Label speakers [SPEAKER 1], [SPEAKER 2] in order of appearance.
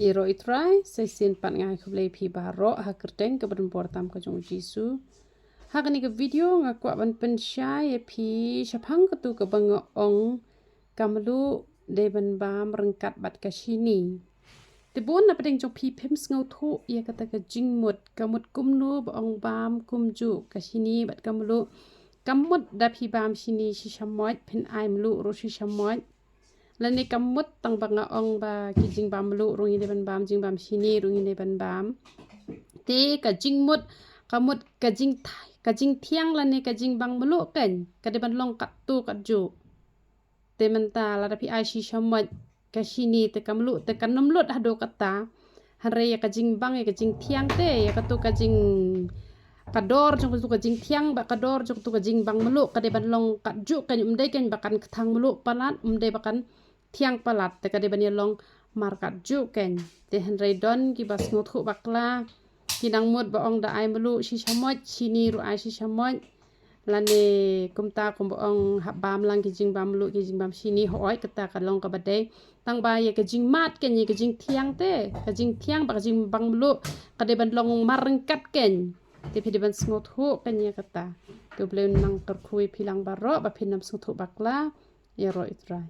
[SPEAKER 1] Iro itrai saisin pat ngai khublei phi baro ha kerteng ke ben portam ka jong jisu ha kani ke video ngakwa ban pen syai e phi shaphang ke tu ke bang ong kamlu de ban bam rengkat bat ka shini te bon na pedeng jong phi phem ngau thu ye kata ke jingmut kamut kumnu ba ong bam kumju ka shini bat kamlu kamut da phi bam shini shi shamoit phen ai mlu ro shi shamoit lani kamut tang banga ong ba kijing bam lu rungi de ban bam jing bam sini rungi de ban bam te ka jing mut kamut ka jing thai ka jing thiang lani ka jing bang melu kan ka de ban long kat tu kat ju te menta la da pi ai shi shamat ka sini te kamlu te kanom lut hado kata hare ya ka jing bang ya ka jing thiang te ya ka tu ka jing kador jong tu ka jing thiang ba kador jong tu ka jing bang melu ka de ban long kat ju kan umdai kan bakan thang melu palat umdai bakan thiang palat te ka de ban long markat ju kan te henry don ki bas ngot khu bakla ki dang mut ba ong da ai melu si chamot sini ru ai si chamot lane kumta kum ba ong habam lang ki jing bam melu ki jing bam sini hoi kata ka long ka bade tang ba ye ka jing mat ken ye ka jing thiang te ka jing thiang ba ka jing bang melu ka de ban long marengkat ken te phi de ban ngot khu kan ye kata to ble nang kar khui philang ba ro ba phinam sngot khu bakla ye ro itrai